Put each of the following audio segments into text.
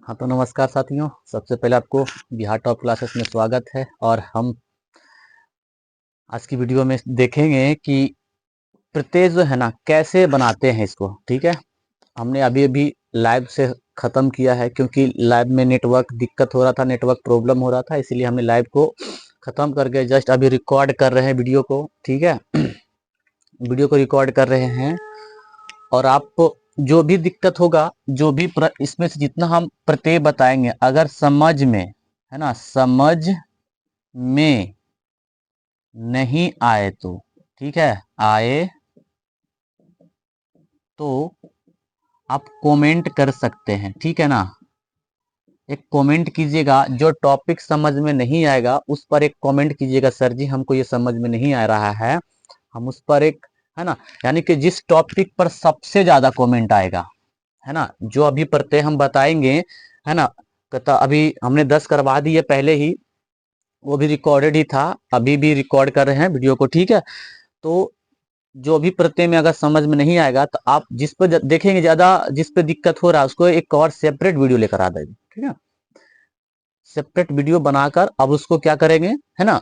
हाँ तो नमस्कार साथियों। सबसे पहले आपको बिहार टॉप क्लासेस में स्वागत है। और हम आज की वीडियो में देखेंगे कि प्रत्यय जो है ना कैसे बनाते हैं इसको। ठीक है, हमने अभी अभी लाइव से ख़त्म किया है क्योंकि लाइव में नेटवर्क दिक्कत हो रहा था, नेटवर्क प्रॉब्लम हो रहा था, इसीलिए हमने लाइव को ख़त्म करके जस्ट अभी रिकॉर्ड कर रहे हैं वीडियो को। ठीक है, वीडियो को रिकॉर्ड कर रहे हैं। और आप जो भी दिक्कत होगा, जो भी इसमें से जितना हम प्रत्यय बताएंगे, अगर समझ में है ना, समझ में नहीं आए तो, ठीक है, आए तो आप कमेंट कर सकते हैं। ठीक है ना, एक कमेंट कीजिएगा। जो टॉपिक समझ में नहीं आएगा उस पर एक कमेंट कीजिएगा, सर जी हमको ये समझ में नहीं आ रहा है, हम उस पर एक, है ना, यानी कि जिस टॉपिक पर सबसे ज्यादा कमेंट आएगा, है ना, जो अभी प्रत्यय हम बताएंगे, है ना, तो अभी हमने 10 करवा दिए पहले ही, वो भी रिकॉर्डेड ही था, अभी भी रिकॉर्ड कर रहे हैं वीडियो को। ठीक है, तो जो भी प्रत्यय में अगर समझ में नहीं आएगा तो आप जिस पर देखेंगे ज्यादा, जिस पे दिक्कत हो रहा है उसको एक और सेपरेट वीडियो लेकर आ जाएगी। ठीक है, सेपरेट वीडियो बनाकर अब उसको क्या करेंगे, है ना,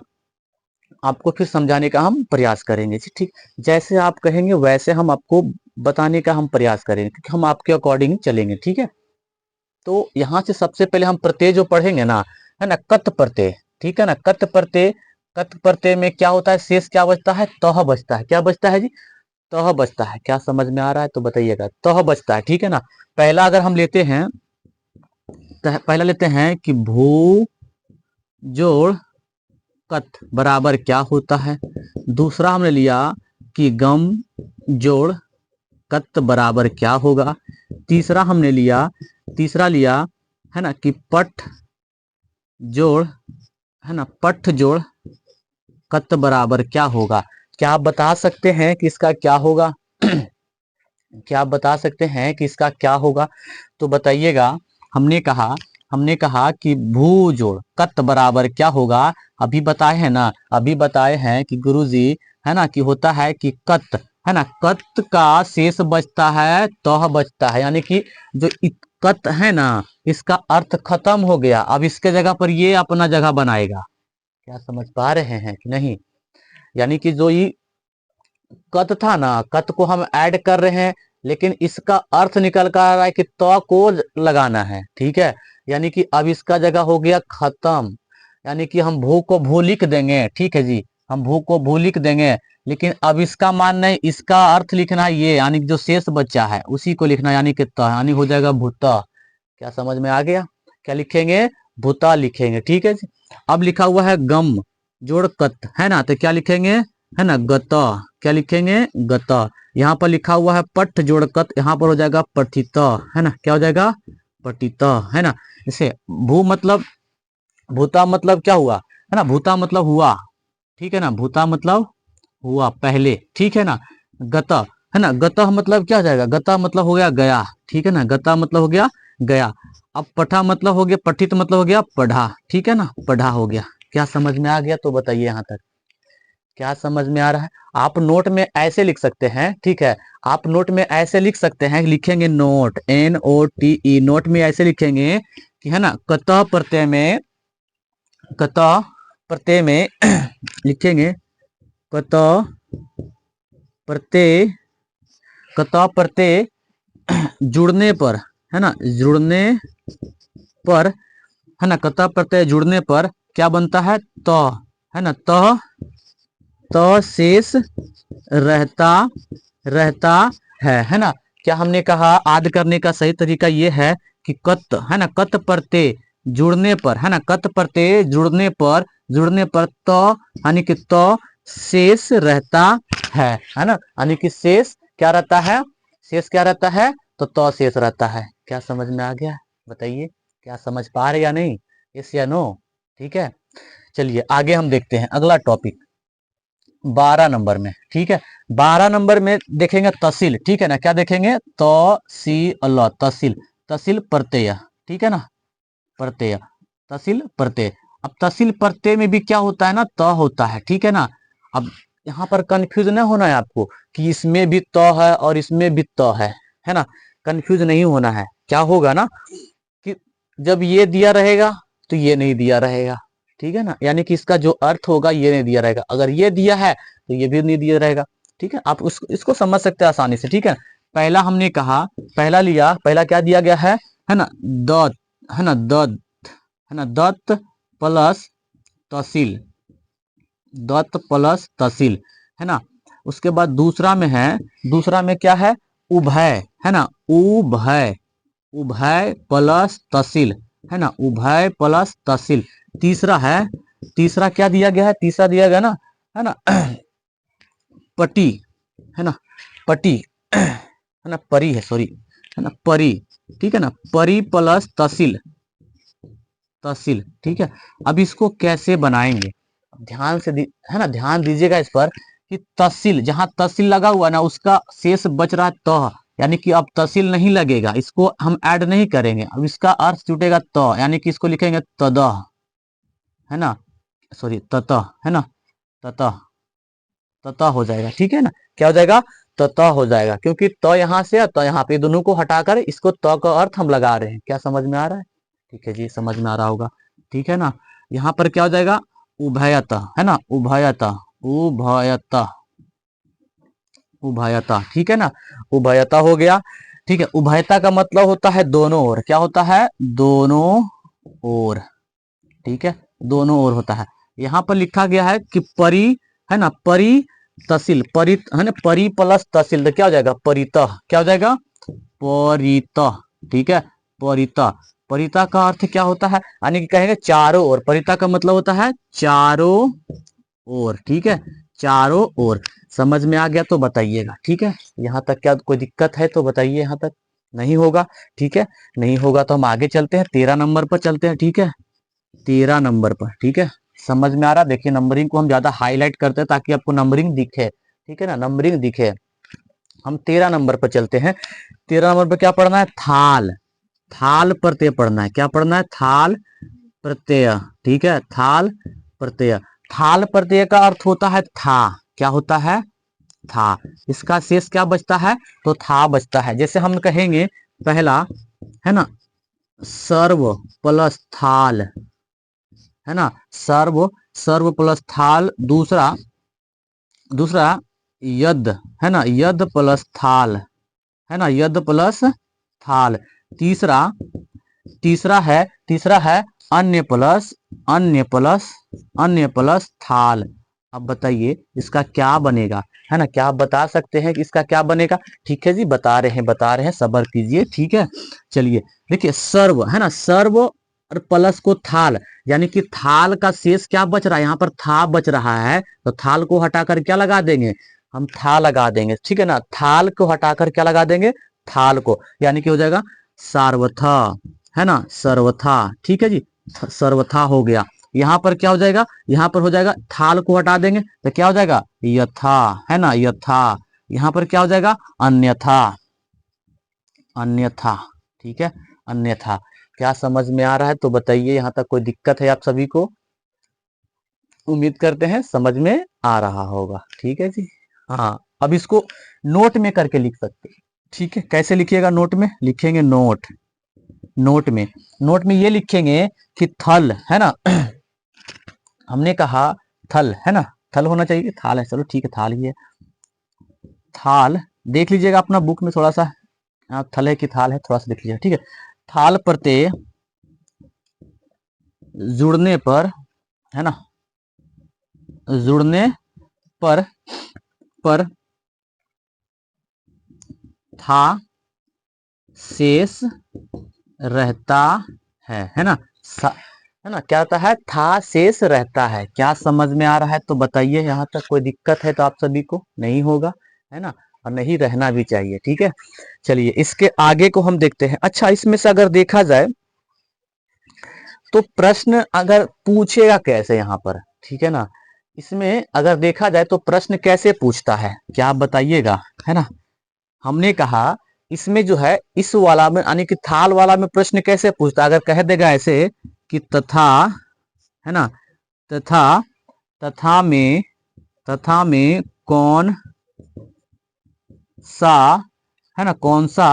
आपको फिर समझाने का हम प्रयास करेंगे। ठीक, जैसे आप कहेंगे वैसे हम आपको बताने का हम प्रयास करेंगे, क्योंकि हम आपके अकॉर्डिंग चलेंगे। ठीक है, तो यहाँ से सबसे पहले हम प्रत्यय जो पढ़ेंगे ना, है ना, कत प्रत्यय। ठीक है ना, कत प्रत्यय। कत प्रत्यय में क्या होता है, शेष क्या बचता है, तह बचता है। क्या बचता है जी, तह बचता है। क्या समझ में आ रहा है तो बताइएगा, तह बचता है। ठीक है ना, पहला अगर हम लेते हैं, पहला लेते हैं कि भू जोड़ कत बराबर क्या होता है। दूसरा हमने लिया कि गम जोड़ कत बराबर क्या होगा। तीसरा हमने लिया, तीसरा लिया, है ना, कि पठ जोड़, है ना, पठ जोड़ कत बराबर क्या होगा। क्या आप बता सकते हैं कि इसका क्या होगा? क्या आप बता सकते हैं कि इसका क्या होगा? तो बताइएगा। हमने कहा कि भू जोड़ कत बराबर क्या होगा। अभी बताए हैं ना, अभी बताए हैं कि गुरुजी, है ना, कि होता है कि कत, है ना, कत का शेष बचता है, तह बचता है, यानी कि जो कत है ना, इसका अर्थ खत्म हो गया, अब इसके जगह पर ये अपना जगह बनाएगा। क्या समझ पा रहे हैं कि नहीं? यानी कि जो ये कत था ना, कत को हम ऐड कर रहे हैं, लेकिन इसका अर्थ निकल कर आ रहा है कि तो को लगाना है। ठीक है, यानी कि अब इसका जगह हो गया खत्म, यानी कि हम भू को भू लिख देंगे। ठीक है जी, हम भू को भू लिख देंगे, लेकिन अब इसका मान नहीं, इसका अर्थ लिखना है ये, यानी कि जो शेष बच्चा है उसी को लिखना है, यानी कि त, यानी हो जाएगा भूता। क्या समझ में आ गया? क्या लिखेंगे? भूता लिखेंगे। ठीक है जी, अब लिखा हुआ है गम जोड़ कत, है ना, तो क्या लिखेंगे, है ना, गता। क्या लिखेंगे? गता। यहाँ पर लिखा हुआ है पठ जोड़ कत, यहाँ पर हो जाएगा पठित, है ना, क्या हो जाएगा? पठित, है ना। जैसे भू मतलब, भूता मतलब क्या हुआ, है ना, भूता मतलब हुआ। ठीक है ना, भूता मतलब हुआ पहले। ठीक है ना, गता, है ना, गता मतलब क्या हो जाएगा, गता मतलब हो गया गया। ठीक है ना, गता मतलब हो गया गया। अब पठा मतलब हो गया, पठित मतलब हो गया पढ़ा। ठीक है ना, पढ़ा हो गया। क्या समझ में आ गया तो बताइए यहाँ तक, क्या समझ में आ रहा है? आप नोट में ऐसे लिख सकते हैं। ठीक है, आप नोट में ऐसे लिख सकते हैं, लिखेंगे नोट, NOTE, नोट में ऐसे लिखेंगे कि, है ना, कतः प्रत्यय में, कतः प्रत्यय में लिखेंगे कतः प्रत्यय, कतः प्रत्यय जुड़ने पर, है ना, जुड़ने पर, है ना, कतः प्रत्यय जुड़ने पर क्या बनता है, त, है ना, त, त शेष रहता, रहता है ना। क्या हमने कहा, आद करने का सही तरीका ये है कि कत, है ना, कत प्रत्यय जुड़ने पर, है ना, कत प्रत्यय जुड़ने पर, जुड़ने पर त, यानी कि त शेष रहता है ना, यानी कि शेष क्या रहता है, शेष क्या रहता है, तो त शेष रहता है। क्या समझ में आ गया बताइए, क्या समझ पा रहे या नहीं, यस या नो? ठीक है, चलिए आगे हम देखते हैं अगला टॉपिक 12 नंबर में। ठीक है, 12 नंबर में देखेंगे तहसील। ठीक है ना, क्या देखेंगे, तहसील, तहसील, तहसील प्रत्यय। ठीक है ना, प्रत्यय, तहसील प्रत्यय। अब तहसील प्रत्यय में भी क्या होता है ना, त होता है। ठीक है ना, अब यहाँ पर कंफ्यूज नहीं होना है आपको कि इसमें भी त है और इसमें भी त है ना, कंफ्यूज नहीं होना है। क्या होगा ना कि जब ये दिया रहेगा तो ये नहीं दिया रहेगा, ठीक है ना, यानी कि इसका जो अर्थ होगा ये नहीं दिया रहेगा, अगर ये दिया है तो ये भी नहीं दिया रहेगा। ठीक है, आप इसको समझ सकते हैं आसानी से। ठीक है, पहला हमने कहा, पहला लिया, पहला क्या दिया गया है ना, द, है ना, द, है ना, दत्त प्लस तहसील, दत्त प्लस तहसील, है ना। उसके बाद दूसरा में है, दूसरा में क्या है, उभय, है ना, उभय, उभय प्लस तहसील, है ना, उभय प्लस तहसील। तीसरा है, तीसरा क्या दिया गया है, तीसरा दिया गया ना, है ना, पटी, है ना, पटी, है ना, परी है, सॉरी, है ना, परी, ठीक है ना, परी प्लस तहसील, तहसील। ठीक है, अब इसको कैसे बनाएंगे, ध्यान से है ना, ध्यान दीजिएगा इस पर कि तहसील, जहां तहसील लगा हुआ ना उसका शेष बच रहा है तह, यानी कि अब तहसील नहीं लगेगा, इसको हम ऐड नहीं करेंगे, अब इसका अर्थ जुटेगा त, यानी कि इसको लिखेंगे तदह, है ना, सॉरी ततः, है ना, ततः, ततः हो जाएगा। ठीक है ना, क्या हो जाएगा, ततः हो जाएगा, क्योंकि त यहाँ से त यहाँ पे, दोनों को हटाकर इसको त का अर्थ हम लगा रहे हैं। क्या समझ में आ रहा है, ठीक है जी, समझ में आ रहा होगा। ठीक है ना, यहाँ पर क्या हो जाएगा, उभयतः, है ना, उभयतः, उभयतः, उभयता, ठीक है ना, उभयता हो गया। ठीक है, उभयता का मतलब होता है दोनों ओर, क्या होता है, दोनों ओर, ठीक है, दोनों ओर होता है। यहाँ पर लिखा गया है कि परी, है ना, परी तहसील, परी, है ना, परी प्लस तहसील, तो क्या हो जाएगा, परितः, क्या हो जाएगा, परितः, ठीक है, परितः। परिता का अर्थ क्या होता है, यानी कि कहेंगे चारों ओर, परिता का मतलब होता है चारों ओर, ठीक है, चारों ओर। समझ में आ गया तो बताइएगा। ठीक है, यहाँ तक क्या कोई दिक्कत है तो बताइए, यहाँ तक नहीं होगा, ठीक है, नहीं होगा तो हम आगे चलते हैं, 13 नंबर पर चलते हैं। ठीक है, 13 नंबर पर, ठीक है, समझ में आ रहा, देखिए नंबरिंग को हम ज्यादा हाईलाइट करते हैं ताकि आपको नंबरिंग दिखे, ठीक है ना, नंबरिंग दिखे। हम 13 नंबर पर चलते हैं। 13 नंबर पर क्या पढ़ना है, थाल, थाल प्रत्यय पढ़ना है, क्या पढ़ना है, थाल प्रत्यय, ठीक है, थाल प्रत्यय। थाल प्रत्यय का अर्थ होता है था, क्या होता है, था, इसका शेष क्या बचता है, तो था बचता है। जैसे हम कहेंगे पहला, है ना, सर्व प्लस थाल, है ना, सर्व, सर्व प्लस थाल। दूसरा, दूसरा यद, है ना, यद प्लस थाल, है ना, यद प्लस थाल। तीसरा, तीसरा है, तीसरा है अन्य प्लस, अन्य प्लस, अन्य प्लस थाल। अब बताइए इसका क्या बनेगा, है ना, क्या आप बता सकते हैं कि इसका क्या बनेगा। ठीक है जी, बता रहे हैं, बता रहे हैं, सब्र कीजिए। ठीक है, चलिए देखिए, सर्व, है ना, सर्व और प्लस को थाल, यानी कि थाल का शेष क्या बच रहा है, यहाँ पर था बच रहा है, तो थाल को हटाकर क्या लगा देंगे, हम था लगा देंगे। ठीक है ना, थाल को हटाकर क्या लगा देंगे, थाल को, यानी कि हो जाएगा सार्वथा, है ना, सर्वथा। ठीक है जी, सर्वथा हो गया। यहाँ पर क्या हो जाएगा, यहाँ पर हो जाएगा, थाल को हटा देंगे तो क्या हो जाएगा, यथा, है ना, यथा। यहाँ पर क्या हो जाएगा, अन्यथा, अन्यथा, ठीक है, अन्यथा। क्या समझ में आ रहा है तो बताइए, यहाँ तक कोई दिक्कत है आप सभी को, उम्मीद करते हैं समझ में आ रहा होगा। ठीक है जी, हाँ, अब इसको नोट में करके लिख सकते हैं। ठीक है, कैसे लिखिएगा, नोट में लिखेंगे, नोट, नोट में, नोट में ये लिखेंगे कि थल, है ना, हमने कहा थल, है ना, थल होना चाहिए, थाल है, चलो ठीक है, थाल ही है, थाल। देख लीजिएगा अपना बुक में थोड़ा सा, थल है कि थाल है, थोड़ा सा देख लीजिएगा। ठीक है, थाल प्रत्यय जुड़ने पर, है ना, जुड़ने पर, पर था शेष रहता है ना, है ना, क्या होता है, था शेष रहता है। क्या समझ में आ रहा है तो बताइए, यहाँ तक कोई दिक्कत है तो आप सभी को नहीं होगा, है ना, और नहीं रहना भी चाहिए। ठीक है, चलिए इसके आगे को हम देखते हैं। अच्छा, इसमें से अगर देखा जाए तो प्रश्न अगर पूछेगा कैसे यहाँ पर, ठीक है ना, इसमें अगर देखा जाए तो प्रश्न कैसे पूछता है, क्या आप बताइएगा, है ना। हमने कहा इसमें जो है, इस वाला में यानी कि थाल वाला में प्रश्न कैसे पूछता है, अगर कह देगा ऐसे कि तथा, है ना, तथा, तथा में, तथा में कौन सा, है ना, कौन सा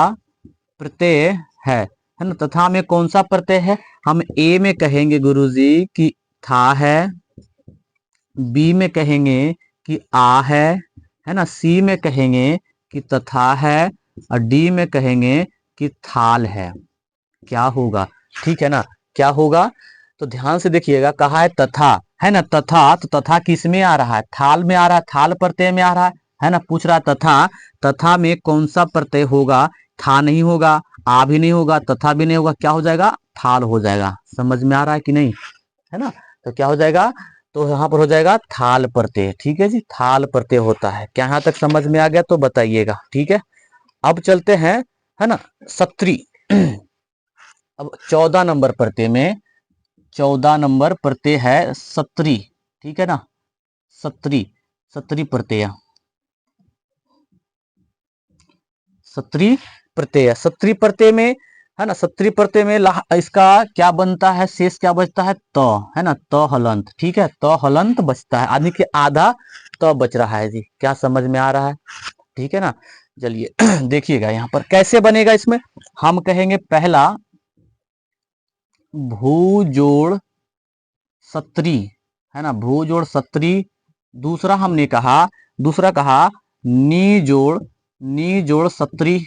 प्रत्यय है है ना। तथा में कौन सा प्रत्यय है, हम ए में कहेंगे गुरुजी कि था है, बी में कहेंगे कि आ है ना, सी में कहेंगे कि तथा है, और डी में कहेंगे कि थाल है। क्या होगा, ठीक है ना, क्या होगा। तो ध्यान से देखिएगा, कहा है तथा, है ना, तथा, तो तथा किस में आ रहा है, थाल में आ रहा है, थाल प्रत्यय में आ रहा है ना। पूछ रहा तथा, तथा में कौन सा प्रत्यय होगा, था नहीं होगा, आ भी नहीं होगा, तथा भी नहीं होगा, क्या हो जाएगा, थाल हो जाएगा। समझ में आ रहा है कि नहीं, है ना। तो क्या हो जाएगा, तो यहाँ पर हो जाएगा थाल प्रत्यय। ठीक है जी, थाल प्रत्यय होता है। क्या यहाँ तक समझ में आ गया, तो बताइएगा। ठीक है, अब चलते हैं, है ना, सत्री। अब 14 नंबर प्रत्यय में, 14 नंबर प्रत्यय है सत्री। ठीक है ना, सत्री, सत्री प्रत्यय, सत्री प्रत्यय, सत्री प्रत्यय में, है ना, सत्री प्रत्यय में इसका क्या बनता है, शेष क्या बचता है, त, है ना, त हलंत। ठीक है, त हलंत बचता है, आदि के आधा त बच रहा है जी। क्या समझ में आ रहा है, ठीक है ना। चलिए देखिएगा यहाँ पर कैसे बनेगा। इसमें हम कहेंगे पहला भू जोड़ सत्री, है ना, भू जोड़ सत्री। दूसरा हमने कहा, दूसरा कहा नी जोड़ सत्री,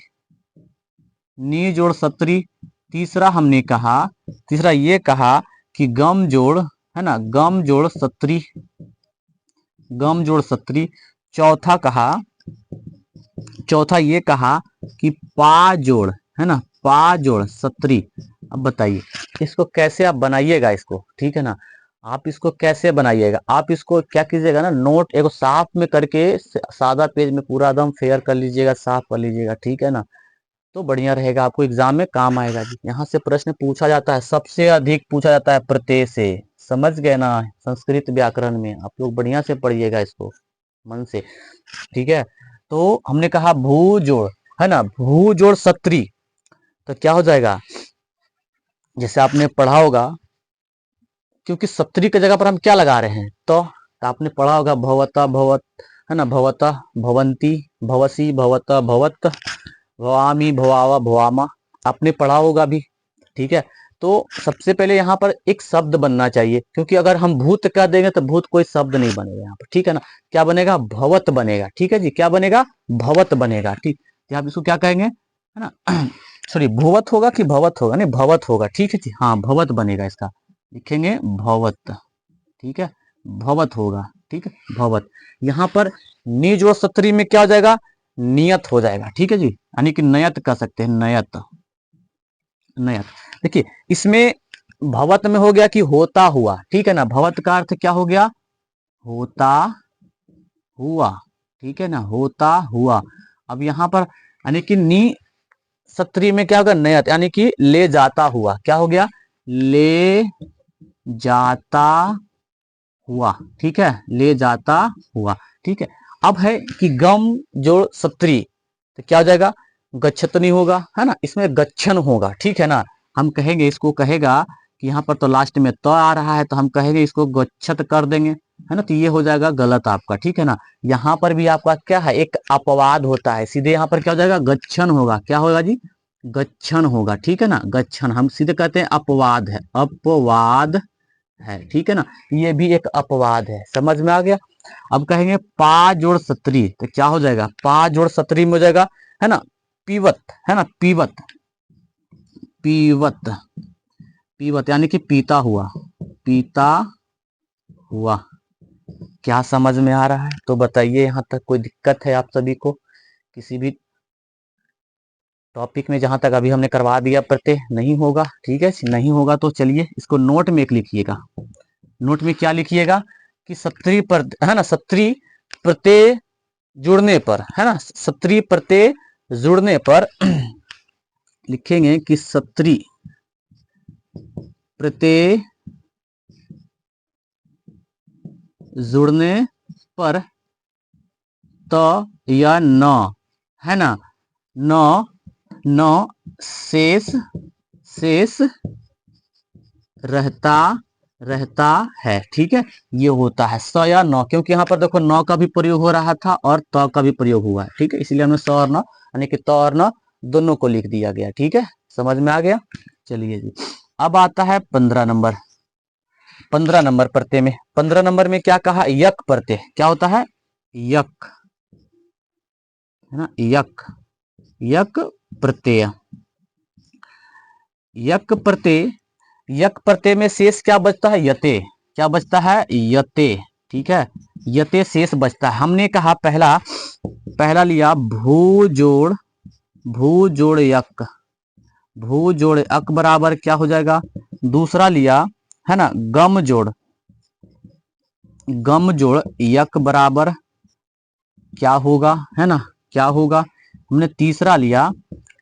नी जोड़ सत्री। तीसरा हमने कहा, तीसरा ये कहा कि गम जोड़, है ना, गम जोड़ सत्री, गम जोड़ सत्री। चौथा कहा, चौथा ये कहा कि पा जोड़, है ना, पा जोड़ सत्री। अब बताइए इसको कैसे आप बनाइएगा इसको, ठीक है ना। आप इसको कैसे बनाइएगा, आप इसको क्या कीजिएगा ना, नोट एगो साफ में करके, सादा पेज में पूरा एकदम फेयर कर लीजिएगा, साफ कर लीजिएगा, ठीक है ना। तो बढ़िया रहेगा, आपको एग्जाम में काम आएगा जी। यहाँ से प्रश्न पूछा जाता है, सबसे अधिक पूछा जाता है प्रत्यय से। समझ गए ना, संस्कृत व्याकरण में आप लोग बढ़िया से पढ़िएगा इसको मन से, ठीक है। तो हमने कहा भू जोड़, है ना, भू जोड़ सत्री। तो क्या हो जाएगा, जैसे आपने पढ़ा होगा, क्योंकि सत्री की जगह पर हम क्या लगा रहे हैं, तो आपने पढ़ा होगा भवता भवत, है ना, भवता भवंती, भवसी भवता भवत, भवामी भवावा भवामा, आपने पढ़ा होगा भी, ठीक है। तो सबसे पहले यहाँ पर एक शब्द बनना चाहिए, क्योंकि अगर हम भूत कह देंगे तो भूत कोई शब्द नहीं बनेगा यहाँ पर, ठीक है ना। क्या बनेगा, भवत बनेगा, ठीक है जी, क्या बनेगा, भवत बनेगा, ठीक। आप इसको क्या कहेंगे, है ना, सॉरी भुवत होगा कि भवत होगा, नहीं भवत होगा, ठीक है जी, हाँ भवत बनेगा इसका, लिखेंगे भवत, ठीक है, भवत होगा, ठीक है, भवत। यहाँ पर निज और सत्री में क्या हो जाएगा, नियत हो जाएगा, ठीक है जी, यानी कि नयत कह सकते हैं, नयत, नयत। देखिए इसमें भवत में हो गया कि होता हुआ, ठीक है ना, भवत का अर्थ क्या हो गया, होता हुआ, ठीक है ना, होता हुआ। अब यहाँ पर यानी कि नी सत्री में क्या होगा, नयत, यानी कि ले जाता हुआ, क्या हो गया, ले जाता हुआ, ठीक है, ले जाता हुआ, ठीक है। अब है कि गम जोड़ सत्री, तो क्या हो जाएगा, गच्छत नहीं होगा, है ना, इसमें गच्छन होगा, ठीक है ना। हम कहेंगे, इसको कहेगा कि यहाँ पर तो लास्ट में तो आ रहा है, तो हम कहेंगे इसको गच्छत कर देंगे, है ना, तो ये हो जाएगा गलत आपका, ठीक है ना। यहाँ पर भी आपका क्या है, एक अपवाद होता है, सीधे यहाँ पर क्या हो जाएगा, गच्छन होगा, क्या होगा जी, गच्छन होगा, ठीक है ना, गच्छन हम सीधे कहते हैं अपवाद है, अपवाद है, ठीक है ना, ये भी एक अपवाद है। समझ में आ गया। अब कहेंगे पा जोड़ सत्री, तो क्या हो जाएगा, पा जोड़ सत्री में हो जाएगा, है ना, पीवत, है ना, पीवत, पीवत, पीवत यानी कि पीता हुआ, पीता हुआ। क्या समझ में आ रहा है, तो बताइए यहाँ तक कोई दिक्कत है आप सभी को, किसी भी टॉपिक में, जहां तक अभी हमने करवा दिया प्रत्यय नहीं होगा, ठीक है, नहीं होगा तो चलिए इसको नोट में एक लिखिएगा। नोट में क्या लिखिएगा कि सत्री पर, है ना, सत्री प्रत्यय जुड़ने पर, है ना, सत्री प्रत्यय जुड़ने पर लिखेंगे कि सत्री प्रत्यय जुड़ने पर त या न, है ना, न, न शेष, शेष रहता, रहता है, ठीक है। ये होता है स या न, क्योंकि यहाँ पर देखो न का भी प्रयोग हो रहा था और त का भी प्रयोग हुआ है, ठीक है, इसलिए हमने स और न, यानी कि त और न दोनों को लिख दिया गया, ठीक है। समझ में आ गया। चलिए जी, अब आता है 15 नंबर। 15 नंबर प्रत्यय में, 15 नंबर में क्या कहा, यक प्रत्यय। क्या होता है, यक, है ना, यक, यक प्रत्यय। यक प्रत्यय, यक प्रत्यय में शेष क्या बचता है, यते। क्या बचता है, यते। ठीक है, यते शेष बचता है। हमने कहा पहला, पहला लिया भू जोड़, भू जोड़ यक, भू जोड़ अक बराबर क्या हो जाएगा, दूसरा लिया है ना गम जोड़, गम जोड़ यक बराबर क्या होगा, है ना, क्या होगा। हमने तीसरा लिया,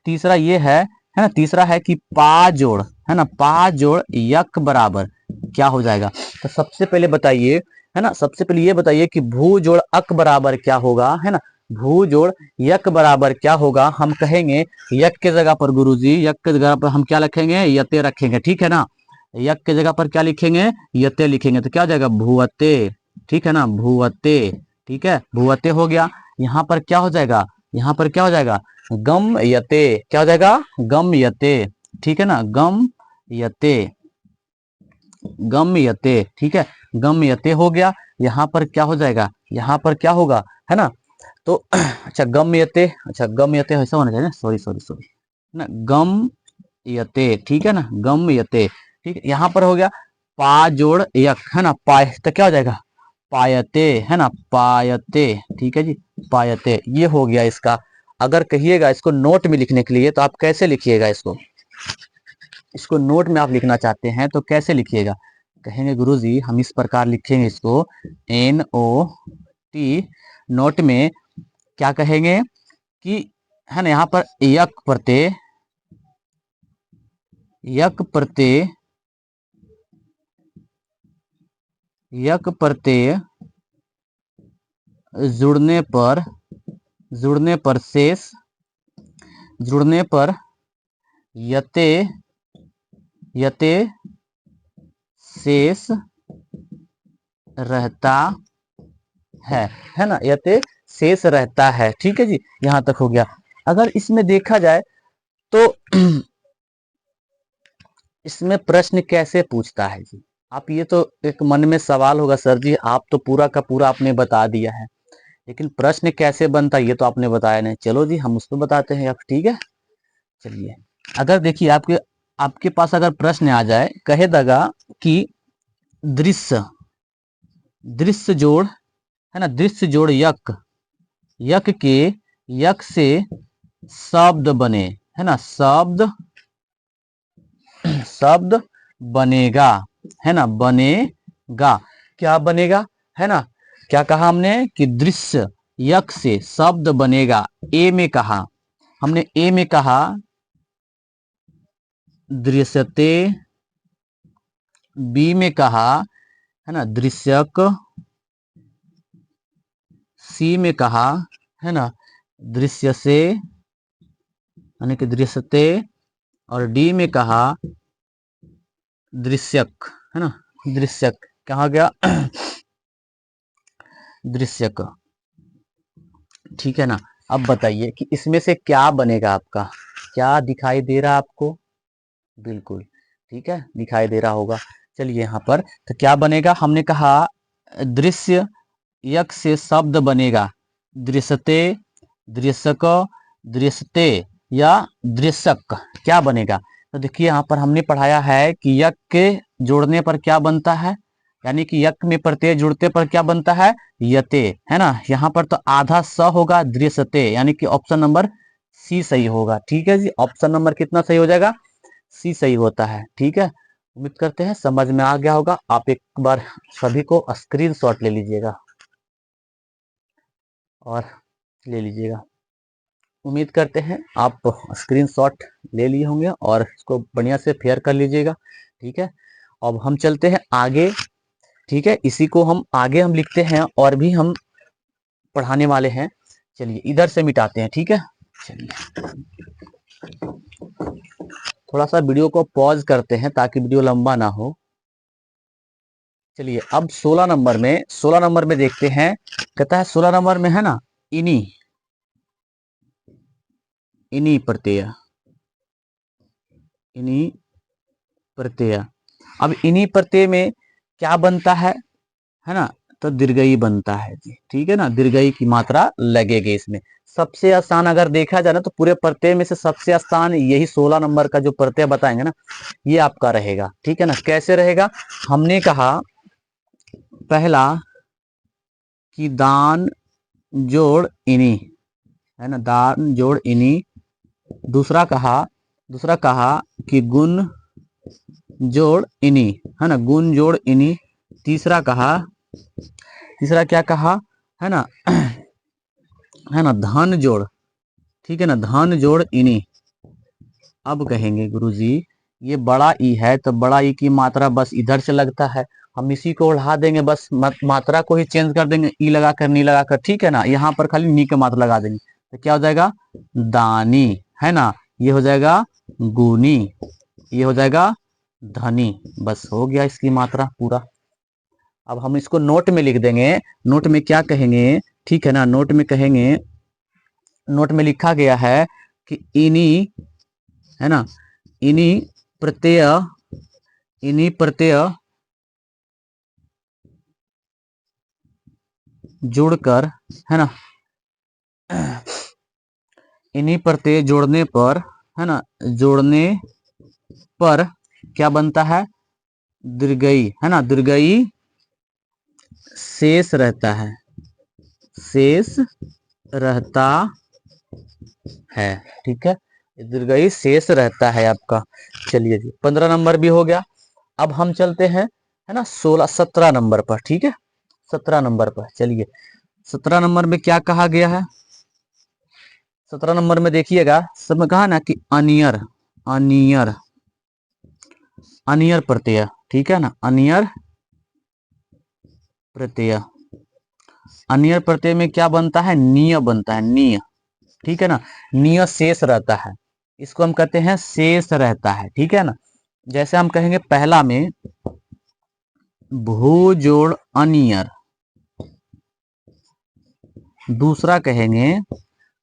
तीसरा ये है ना, तीसरा है कि पा जोड़, है ना, पा जोड़ यक बराबर क्या हो जाएगा। तो सबसे पहले बताइए, है ना, सबसे पहले ये बताइए कि भू जोड़ अक बराबर क्या होगा, है ना, भू जोड़ यक बराबर क्या होगा। हम कहेंगे यक के जगह पर गुरुजी, यक के जगह पर हम क्या रखेंगे, यते रखेंगे, ठीक है ना। यक के जगह पर क्या लिखेंगे, यते लिखेंगे, तो क्या हो जाएगा, भुवते। ठीक है ना, भुवते। ठीक है, भुवते हो गया। यहाँ पर क्या हो जाएगा, यहाँ पर क्या हो जाएगा, गम यते। क्या हो जाएगा, गम यते। ठीक है ना, गम यते, गम यते। ठीक है, गम यते हो गया। यहाँ पर क्या हो जाएगा, यहाँ पर क्या होगा, है ना, तो अच्छा गम यते, अच्छा गम यते ऐसा होना चाहिए ना, सॉरी सॉरी सॉरी, ना गम यते। ठीक है ना, गम यते। ठीक है, यहाँ पर हो गया पा जोड़ यक, है ना, पाय, तो क्या हो जाएगा, पायते, है ना, पायते। ठीक है जी, पायते, ये हो गया इसका। अगर कहिएगा इसको नोट में लिखने के लिए तो आप कैसे लिखिएगा इसको, इसको नोट में आप लिखना चाहते हैं तो कैसे लिखिएगा, कहेंगे गुरुजी हम इस प्रकार लिखेंगे इसको, एन ओ टी, नोट में क्या कहेंगे कि, है ना, यहाँ पर यक प्रत्यय, यक प्रत्यय, यक प्रत्यय जुड़ने पर, जुड़ने पर शेष, जुड़ने पर यते, यते शेष रहता है ना, यते शेष रहता है। ठीक है जी, यहां तक हो गया। अगर इसमें देखा जाए तो इसमें प्रश्न कैसे पूछता है जी, आप ये तो एक मन में सवाल होगा, सर जी आप तो पूरा का पूरा आपने बता दिया है, लेकिन प्रश्न कैसे बनता है ये तो आपने बताया नहीं। चलो जी हम उसको बताते हैं अब, ठीक है। चलिए, अगर देखिए आपके, आपके पास अगर प्रश्न आ जाए, कहे दगा कि दृश्य, दृश्य जोड़, है ना, दृश्य जोड़ यक, यक के, यक से शब्द बने, है ना, शब्द, शब्द बनेगा, है ना, बनेगा। क्या बनेगा, है ना, क्या कहा हमने कि दृश्य यक से शब्द बनेगा। ए में कहा हमने, ए में कहा दृश्यते, बी में कहा, है ना, दृश्यक, सी में कहा, है ना, दृश्य से, यानी कि दृश्यते, और डी में कहा दृश्यक, है ना, दृश्यक। कहा गया दृश्यक। ठीक है ना, अब बताइए कि इसमें से क्या बनेगा आपका, क्या दिखाई दे रहा आपको, बिल्कुल ठीक है, दिखाई दे रहा होगा। चलिए यहाँ पर तो क्या बनेगा, हमने कहा दृश्य यक से शब्द बनेगा, दृश्यते, दृश्यक, दृश्यते या दृश्यक, क्या बनेगा। तो देखिए यहाँ पर हमने पढ़ाया है कि यक के जोड़ने पर क्या बनता है, यानी कि यक में प्रत्यय जुड़ते पर क्या बनता है, यते, है ना। यहाँ पर तो आधा स होगा, दृश्यते, यानी कि ऑप्शन नंबर सी सही होगा। ठीक है जी, ऑप्शन नंबर कितना सही हो जाएगा, सी सही होता है। ठीक है, उम्मीद करते हैं समझ में आ गया होगा। आप एक बार सभी को स्क्रीनशॉट ले लीजिएगा और ले लीजिएगा। उम्मीद करते हैं आप स्क्रीनशॉट ले लिए होंगे और इसको बढ़िया से फेयर कर लीजिएगा। ठीक है, अब हम चलते हैं आगे। ठीक है, इसी को हम आगे हम लिखते हैं और भी हम पढ़ाने वाले हैं। चलिए इधर से मिटाते हैं, ठीक है। चलिए थोड़ा सा वीडियो को पॉज करते हैं ताकि वीडियो लंबा ना हो। चलिए अब 16 नंबर में, 16 नंबर में देखते हैं, कहता है 16 नंबर में है ना, इनी, इनी प्रत्यय, इनी प्रत्यय। अब इनी प्रत्यय में क्या बनता है ना, तो दीर्घई बनता है जी, ठीक है ना, दीर्घई की मात्रा लगेगी इसमें। सबसे आसान अगर देखा जाए ना तो पूरे प्रत्यय में से सबसे आसान यही 16 नंबर का जो प्रत्यय बताएंगे ना, ये आपका रहेगा, ठीक है ना। कैसे रहेगा, हमने कहा पहला कि दान जोड़ इनी, है ना, दान जोड़ इनी। दूसरा कहा कि गुण जोड़ इनी, है ना, गुण जोड़ इनी। तीसरा क्या कहा, है ना, है ना, धन जोड़, ठीक है ना, धन जोड़ इनी। अब कहेंगे गुरुजी ये बड़ा ई है तो बड़ा ई की मात्रा बस इधर से लगता है, हम इसी को उड़ा देंगे, बस मात्रा को ही चेंज कर देंगे, ई लगाकर नी लगाकर, ठीक है ना। यहाँ पर खाली नी की मात्रा लगा देंगे तो क्या हो जाएगा, दानी, है ना, ये हो जाएगा गुनी, ये हो जाएगा धनी। बस हो गया इसकी मात्रा पूरा। अब हम इसको नोट में लिख देंगे। नोट में क्या कहेंगे, ठीक है ना, नोट में कहेंगे, नोट में लिखा गया है कि इनी, है ना, इनी प्रत्यय, इनी प्रत्यय जोड़कर, है ना, इन्हीं प्रत्यय जोड़ने पर, है ना, जोड़ने पर क्या बनता है, दीर्घई, है ना, दीर्घई शेष रहता है, शेष रहता है, ठीक है, दीर्घई शेष रहता है आपका। चलिए जी 15 नंबर भी हो गया। अब हम चलते हैं, है ना, 17 नंबर पर, ठीक है, 17 नंबर पर चलिए। 17 नंबर में क्या कहा गया है, 17 नंबर में देखिएगा, सब में कहा ना कि अनियर, अनियर, अनियर प्रत्यय, ठीक है ना, अनियर प्रत्यय। अनियर प्रत्यय में क्या बनता है, निय बनता है, निय, ठीक है ना, निय शेष रहता है, इसको हम कहते हैं शेष रहता है, ठीक है ना। जैसे हम कहेंगे पहला में भू जोड़ अनियर, दूसरा कहेंगे,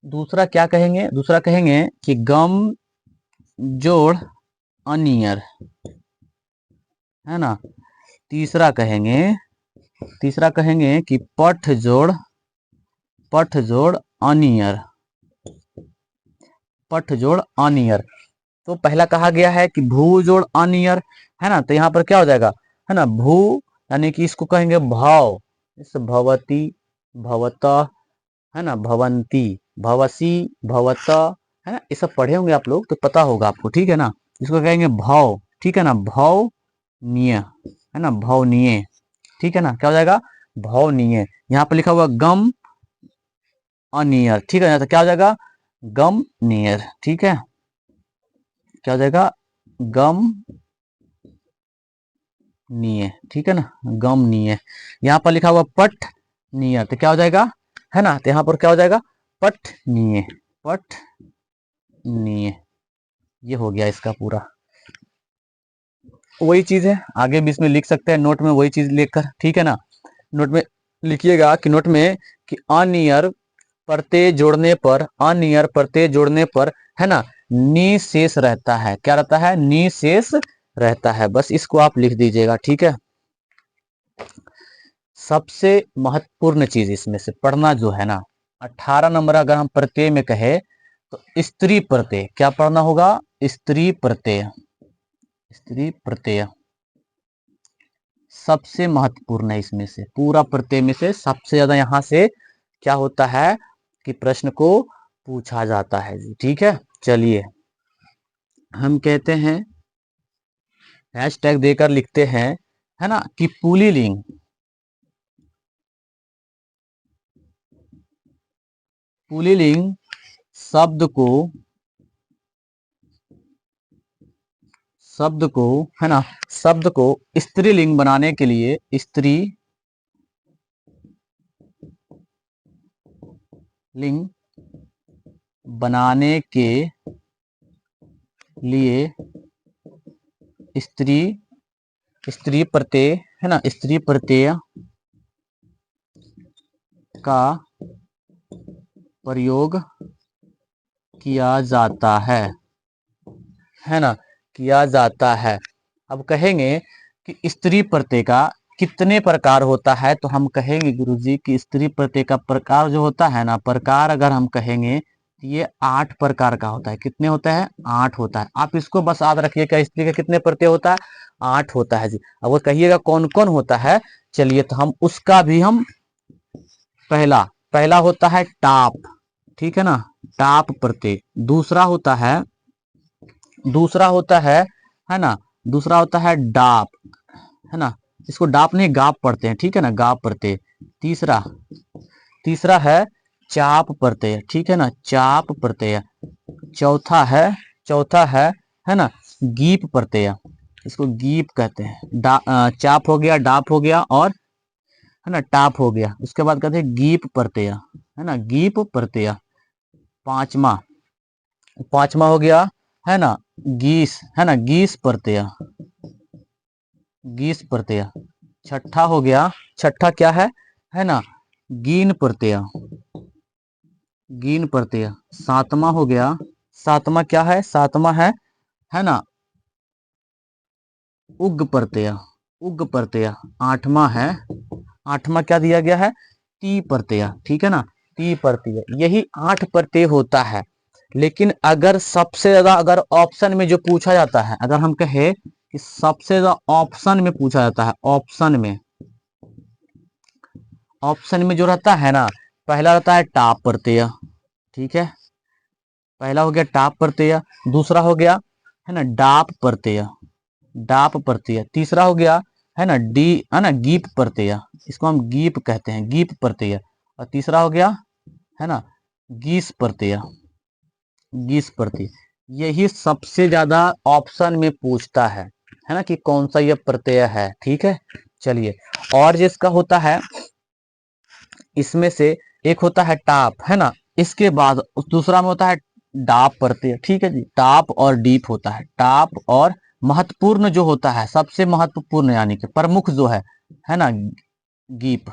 दूसरा क्या कहेंगे, दूसरा कहेंगे कि गम जोड़ अनियर, है ना। तीसरा कहेंगे, तीसरा कहेंगे कि पठ जोड़, पठ जोड़ अनियर, पठ जोड़ अनियर। तो पहला कहा गया है कि भू जोड़ अनियर, है ना, तो यहाँ पर क्या हो जाएगा, है ना, भू यानी कि इसको कहेंगे भाव, इस भवती, भवत, है ना, भवंती, भवसी, भवत, है ना, ये सब पढ़े होंगे आप लोग तो पता होगा आपको, ठीक है ना। इसको कहेंगे भाव, ठीक है ना, भवनीय, है ना, भवनीय, ठीक है ना, क्या हो जाएगा, भवनीय। यहाँ पर लिखा हुआ गम अनियर, ठीक है ना, तो क्या हो जाएगा, गम नियर, ठीक है, क्या हो जाएगा, गम नीय, ठीक है ना, गम नीय। यहाँ पर लिखा हुआ पट नीय, तो क्या हो जाएगा, है ना, तो यहाँ पर क्या हो जाएगा, पट नीय, पट नीय। ये हो गया इसका पूरा। वही चीज है, आगे भी इसमें लिख सकते हैं नोट में वही चीज लिखकर, ठीक है ना। नोट में लिखिएगा कि नोट में कि अनियर प्रत्यय जोड़ने पर, अनियर प्रत्यय जोड़ने पर, है ना, नि शेष रहता है, क्या रहता है, नि शेष रहता है, बस इसको आप लिख दीजिएगा, ठीक है। सबसे महत्वपूर्ण चीज इसमें से पढ़ना जो है ना, 18 नंबर अगर हम प्रत्यय में कहे तो स्त्री प्रत्यय, क्या पढ़ना होगा, स्त्री प्रत्यय, स्त्री प्रत्यय सबसे महत्वपूर्ण है इसमें से, पूरा प्रत्यय में से सबसे ज्यादा यहां से क्या होता है कि प्रश्न को पूछा जाता है जी, ठीक है। चलिए हम कहते हैं, हैशटैग देकर लिखते हैं, है ना, कि पुल्लिंग, पुल्लिंग शब्द को, शब्द को, है ना, शब्द को स्त्रीलिंग बनाने के लिए, स्त्री लिंग बनाने के लिए स्त्री, स्त्री प्रत्यय, है ना, स्त्री प्रत्यय का प्रयोग किया जाता है ना, किया जाता है। अब कहेंगे कि स्त्री प्रत्यय का कितने प्रकार होता है, तो हम कहेंगे गुरुजी कि स्त्री प्रत्यय का प्रकार जो होता है ना, प्रकार अगर हम कहेंगे तो ये 8 प्रकार का होता है। कितने होता है? 8 होता है। आप इसको बस याद रखिएगा, स्त्री का कितने प्रत्यय होता है? 8 होता है जी। अब वो कहिएगा कौन कौन होता है, चलिए तो हम उसका भी हम पहला पहला होता है टाप, ठीक है ना, टाप प्रत्यय। दूसरा होता है ना, दूसरा होता है डाप, है ना, इसको डाप नहीं गाप पढ़ते हैं, ठीक है ना, गाप प्रत्यय। तीसरा तीसरा है चाप प्रत्यय, ठीक है ना, चाप प्रत्यय। चौथा है ना, गीप प्रत्यय, इसको गीप कहते हैं। चाप हो गया, डाप हो गया, और है ना टाप हो गया। उसके बाद कहते हैं गीप प्रत्यय, है ना, गीप प्रत्यय। पांचवा पांचवा हो गया है ना गीस, है ना, गीस प्रत्यय, गीस प्रत्यय। छठा हो गया, छठा क्या है ना, गीन प्रत्यय, गीन प्रत्यय। सातवां हो गया, सातवां क्या है? सातवां है ना उग प्रत्यय, उग प्रत्यय। आठवां है, आठवां क्या दिया गया है? टी प्रत्यय, ठीक है ना, टी प्रत्यय। यही 8 प्रत्यय होता है। लेकिन अगर सबसे ज्यादा अगर ऑप्शन में जो पूछा जाता है, अगर हम कहे कि सबसे ज्यादा ऑप्शन में पूछा जाता है, ऑप्शन में जो रहता है ना, पहला रहता है टाप प्रत्यय, ठीक है, पहला हो गया टाप प्रत्यय। दूसरा हो गया है ना डाप प्रत्यय, डाप प्रत्यय। तीसरा हो गया है ना है ना गीप प्रत्यय, इसको हम गीप कहते हैं, गीप प्रत्यय। और तीसरा हो गया है ना गीस प्रत्यय, गीस प्रत्यय। यही सबसे ज्यादा ऑप्शन में पूछता है ना, कि कौन सा ये प्रत्यय है, ठीक है। चलिए, और जिसका होता है इसमें से एक होता है टाप, है ना, इसके बाद दूसरा में होता है डाप प्रत्यय, ठीक है जी। टाप और डीप होता है, टाप और महत्वपूर्ण जो होता है, सबसे महत्वपूर्ण यानी कि प्रमुख जो है ना गीप,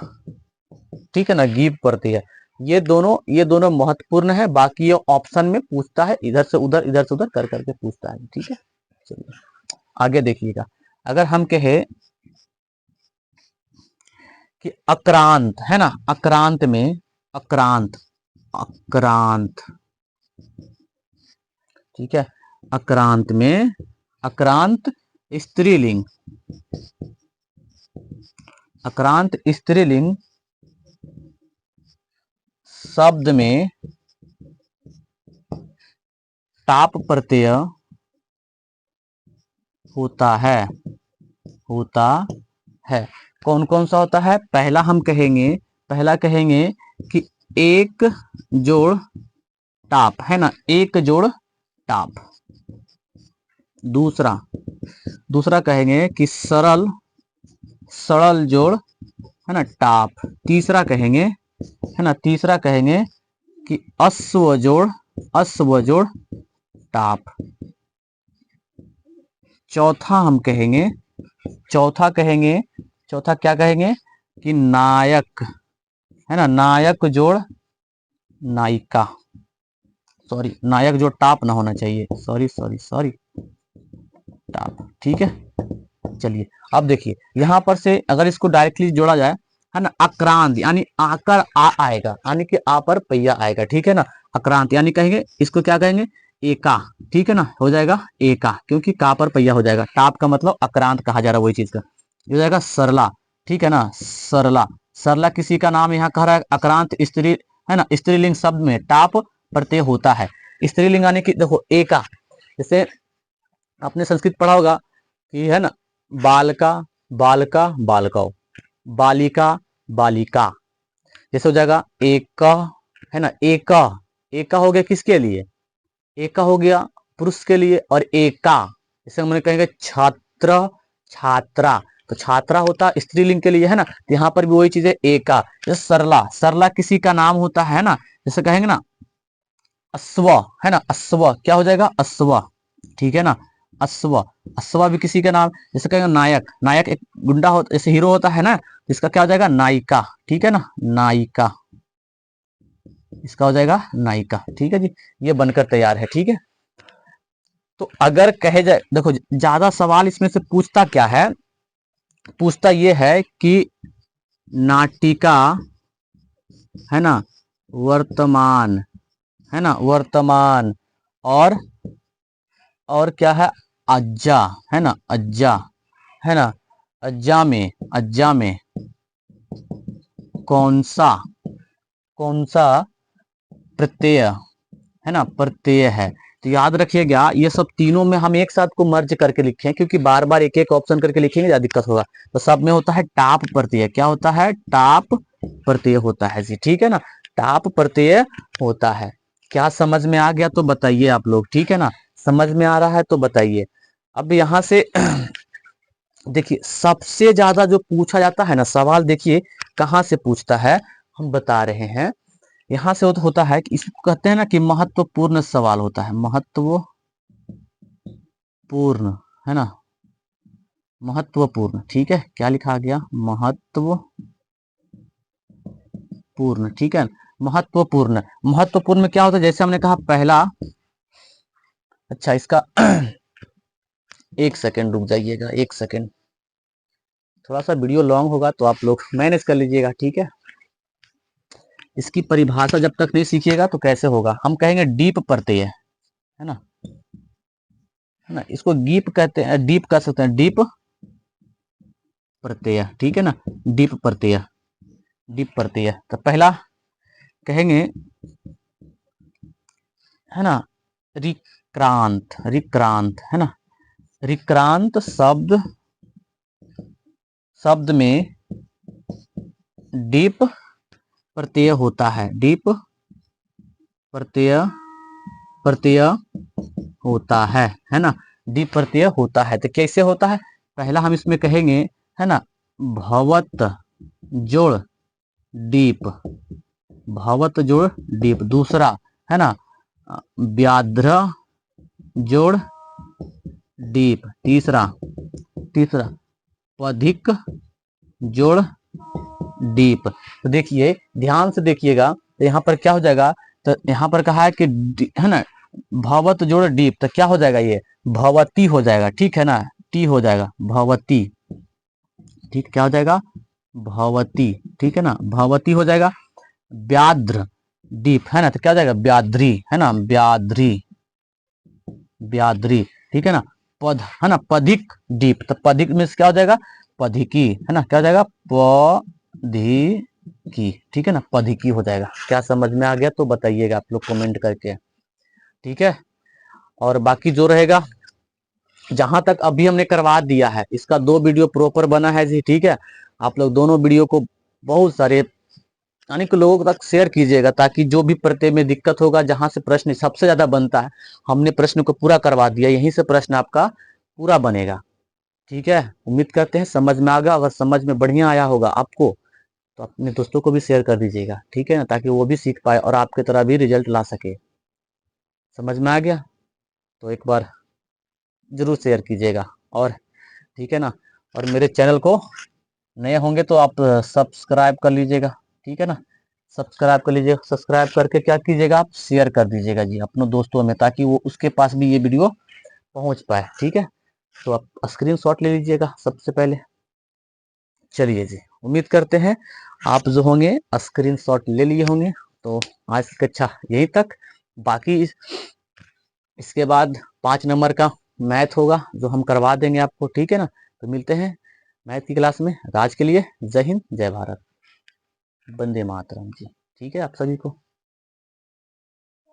ठीक है ना, गीप प्रत्यय। ये दोनों महत्वपूर्ण है। बाकी ये ऑप्शन में पूछता है, इधर से उधर कर करके पूछता है, ठीक है। चलिए आगे देखिएगा। अगर हम कहे कि अक्रांत, है ना, अक्रांत में अक्रांत, अक्रांत, ठीक है, अक्रांत में अक्रांत स्त्रीलिंग, अक्रांत स्त्रीलिंग शब्द में टाप प्रत्यय होता है, होता है। कौन कौन सा होता है? पहला कहेंगे कि एक जोड़ टाप, है ना, एक जोड़ टाप। दूसरा दूसरा कहेंगे कि सरल सरल जोड़, है ना, टाप। तीसरा कहेंगे, है ना, तीसरा कहेंगे कि अश्व जोड़ टाप। चौथा हम कहेंगे, चौथा कहेंगे, चौथा क्या कहेंगे कि नायक, है ना, नायक जोड़ नायिका, सॉरी नायक जोड़ टाप ना होना चाहिए, सॉरी टाप, ठीक है। चलिए अब देखिए, यहां पर से अगर इसको डायरेक्टली जोड़ा जाए, है ना, आक्रांत यानी आकर आ आएगा, यानी कि आ पर पैया आएगा, ठीक है ना। आक्रांत यानी कहेंगे इसको क्या कहेंगे? एका, ठीक है ना, हो जाएगा एका, क्योंकि का पर पैया हो जाएगा। टाप का मतलब आक्रांत कहा जा रहा है, वही चीज का हो जाएगा सरला, ठीक है ना, सरला। सरला किसी का नाम यहाँ कह रहा है, आक्रांत स्त्री, है ना, स्त्रीलिंग शब्द में टाप प्रत्यय होता है। स्त्रीलिंग यानी कि देखो एका, जैसे आपने संस्कृत पढ़ा होगा कि है ना बालका बालका बालकाओ, बालिका बालिका, जैसे हो जाएगा एक, है ना, एका हो गया किसके लिए? एका हो गया पुरुष के लिए। और एका जैसे हम कहेंगे छात्र छात्रा, तो छात्रा होता स्त्रीलिंग के लिए, है ना। तो यहाँ पर भी वही चीज है एका। जैसे सरला, सरला किसी का नाम होता है ना, जैसे कहेंगे ना अश्व, है ना, अश्व क्या हो जाएगा? अश्व, ठीक है ना, अश्व। अश्व भी किसी का नाम, जैसे कहेंगे नायक, नायक एक गुंडा होता, जैसे हीरो होता है ना, इसका क्या हो जाएगा? नायिका, ठीक है ना, नायिका, इसका हो जाएगा नायिका, ठीक है जी। ये बनकर तैयार है, ठीक है। तो अगर कहे जाए, देखो ज्यादा सवाल इसमें से पूछता क्या है, पूछता ये है कि नाटिका, है ना, वर्तमान, है ना, वर्तमान, और क्या है, अज्जा, है ना, अज्जा, है ना, अज्जा में कौन सा, प्रत्यय, है ना, प्रत्यय है। तो याद रखिएगा ये सब तीनों में हम एक साथ को मर्ज करके लिखे, क्योंकि बार बार एक एक ऑप्शन करके लिखेंगे ज्यादा दिक्कत होगा। तो सब में होता है टाप प्रत्यय। क्या होता है? टाप प्रत्यय होता है जी, ठीक है ना, टाप प्रत्यय होता है। क्या समझ में आ गया तो बताइए आप लोग, ठीक है ना, समझ में आ रहा है तो बताइए। अब यहां से देखिए सबसे ज्यादा जो पूछा जाता है ना सवाल, देखिए कहां से पूछता है, हम बता रहे हैं। यहां से होता है कि इसको कहते हैं ना कि महत्वपूर्ण सवाल होता है, महत्वपूर्ण, है ना, महत्वपूर्ण, ठीक है, क्या लिखा गया, महत्वपूर्ण, ठीक है, महत्वपूर्ण। महत्वपूर्ण में क्या होता है, जैसे हमने कहा पहला, अच्छा इसका एक सेकेंड रुक जाइएगा, एक सेकेंड, थोड़ा सा वीडियो लॉन्ग होगा तो आप लोग मैनेज कर लीजिएगा, ठीक है। इसकी परिभाषा जब तक नहीं सीखिएगा तो कैसे होगा। हम कहेंगे डीप प्रत्यय, है ना, है ना, इसको गीप कहते हैं, डीप कह सकते हैं, डीप प्रत्यय, ठीक है ना, डीप प्रत्यय, डीप प्रत्यय। तो पहला कहेंगे, है ना, रिक्रांत, रिक्रांत, है ना, रिक्रांत शब्द में डीप प्रत्यय होता है, डीप प्रत्यय, प्रत्यय होता है ना, डीप प्रत्यय होता है। तो कैसे होता है, पहला हम इसमें कहेंगे, है ना, भवत जोड़ डीप, भवत जोड़ डीप। दूसरा, है ना, व्याघ्र जोड़ डीप। तीसरा, पथिक जोड़ डीप। तो देखिए ध्यान से देखिएगा, तो यहाँ पर क्या हो जाएगा, तो यहाँ पर कहा है कि है ना, भवत जोड़ डीप, तो क्या हो जाएगा, ये भवती हो जाएगा, ठीक है ना, टी हो जाएगा, भवती, ठीक, क्या हो जाएगा, भवती, ठीक है ना, भवती हो जाएगा। व्याघ्र डीप, है ना, तो क्या हो जाएगा, व्याध्री, है ना, व्याध्री, व्याध्री, ठीक है ना। पद, है ना, पधिक डीप, तो पधिक में क्या हो जाएगा, पधिकी, है ना, क्या हो जाएगा, पधिकी, ठीक है ना, पधिकी हो जाएगा। क्या समझ में आ गया तो बताइएगा आप लोग कमेंट करके, ठीक है। और बाकी जो रहेगा, जहां तक अभी हमने करवा दिया है, इसका 2 वीडियो प्रॉपर बना है जी, ठीक है। आप लोग दोनों वीडियो को बहुत सारे अनेक लोगों तक शेयर कीजिएगा, ताकि जो भी प्रत्यय में दिक्कत होगा, जहां से प्रश्न सबसे ज्यादा बनता है, हमने प्रश्न को पूरा करवा दिया, यहीं से प्रश्न आपका पूरा बनेगा, ठीक है। उम्मीद करते हैं समझ में आ गया। अगर समझ में बढ़िया आया होगा आपको तो अपने दोस्तों को भी शेयर कर दीजिएगा, ठीक है ना, ताकि वो भी सीख पाए और आपके तरह भी रिजल्ट ला सके। समझ में आ गया तो एक बार जरूर शेयर कीजिएगा, और ठीक है ना, और मेरे चैनल को नए होंगे तो आप सब्सक्राइब कर लीजिएगा, ठीक है ना, सब्सक्राइब कर लीजिएगा। सब्सक्राइब करके क्या कीजिएगा, आप शेयर कर दीजिएगा जी अपने दोस्तों में, ताकि वो उसके पास भी ये वीडियो पहुंच पाए, ठीक है। तो आप स्क्रीनशॉट ले लीजिएगा सबसे पहले। चलिए जी, उम्मीद करते हैं आप जो होंगे स्क्रीनशॉट ले लिए होंगे। तो आज की कक्षा यहीं तक, बाकी इसके बाद 5 नंबर का मैथ होगा जो हम करवा देंगे आपको, ठीक है ना। तो मिलते हैं मैथ की क्लास में। आज के लिए जय हिंद, जय भारत, वंदे मातरम जी, ठीक है आप सभी को।